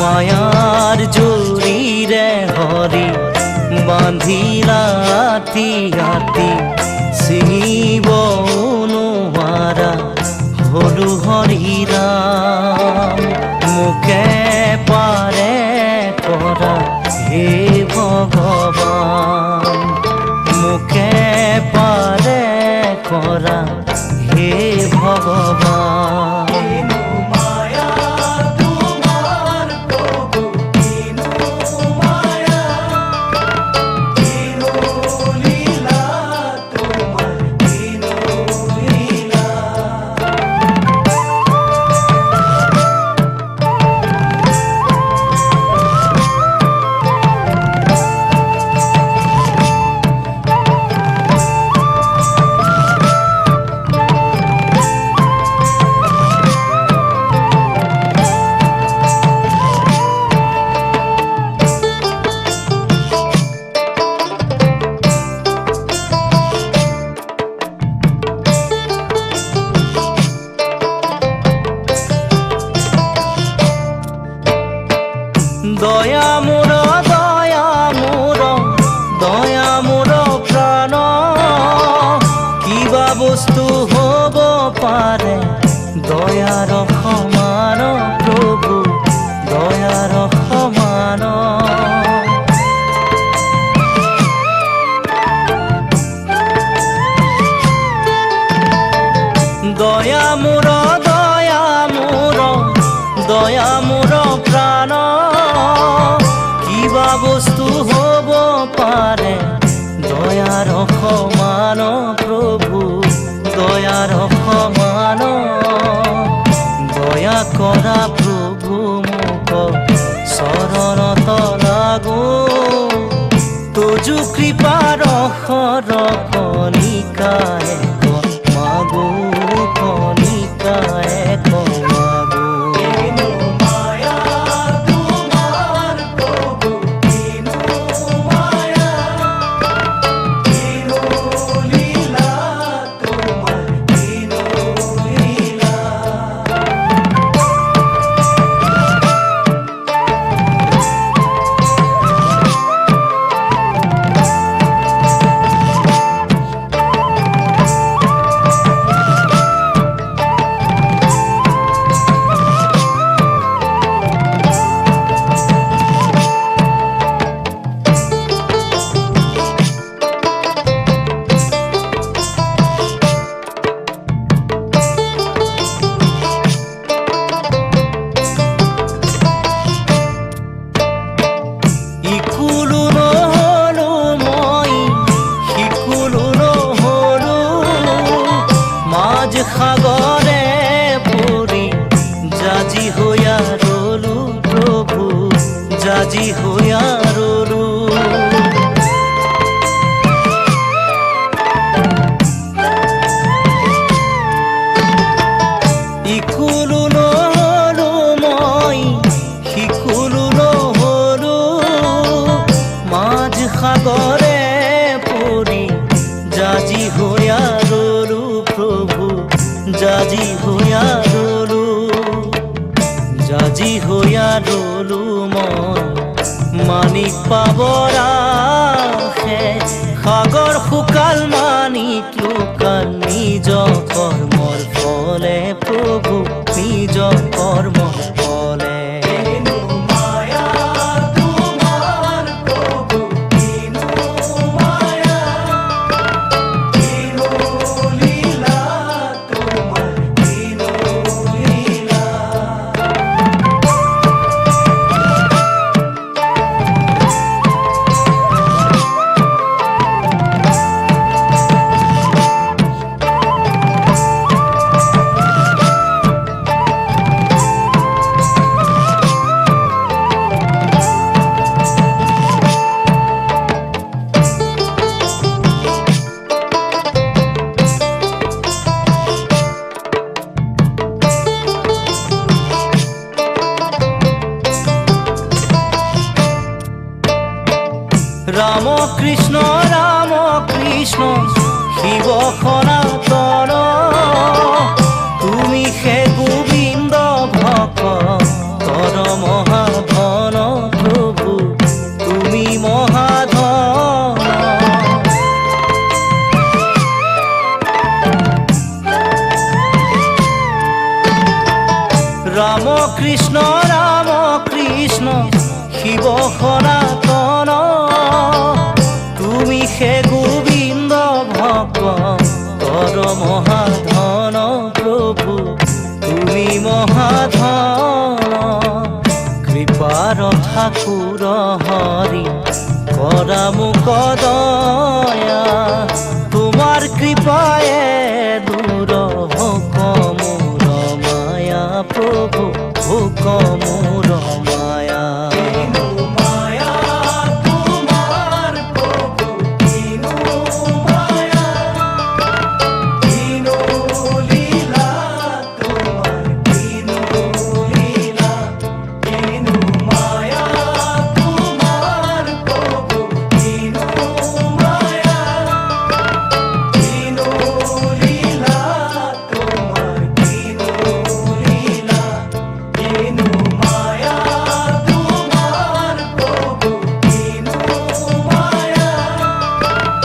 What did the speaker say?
মায়াৰ জৰিৰে হৰি বান্ধিলা আতি আতি ছিঙিব নোৱাৰা হলু হৰিৰাম মোকে পাৰে কৰা হে ভগৱান মোকে পাৰে কৰা হে ভগৱান দয়া মোৰ প্ৰাণ কিবা বস্তু হব পাৰে দয়াৰ সমান প্ৰভু দয়াৰ সমান দয়া মোৰ প্ৰাণ কিবা বস্তু হব পাৰে দয়াৰ সমান প্ৰভু দয়াৰ সমান দয়া কৰা প্ৰভু মোক চৰণত লাগো তোজু কৃপাৰ কণিকায়ে মাগো কণিকায়ে মাগো সাগৰে পৰি জাজি হইয়া ৰলো প্ৰভু জাজি হইয়া ৰলো ইকুলো নহলো মই সিকুলো নহলো মাঝ সাগৰে পৰি জাজি হইয়া ৰলো প্ৰভু জাজি হইয়া ৰলো মই মানিক পাবৰ আশে সাগৰ শুকাল মানিক লুকাল নিজ কৰ্মৰ ফলে প্ৰভু নিজ কৰ্মৰ ফলে ৰাম কৃষ্ণ শিব সনাতন তুমি হে গোবিন্দ ভকতৰ মহাভক্ত ৰাম কৃষ্ণ শিৱ সনাতন তুমি হে গোবিন্দ ভক্তৰ মহাধন প্ৰভু তুমি মহাধন কৃপাৰ ঠাকুৰ হৰি কৰা মোক দয়া তোমাৰ কৃপায়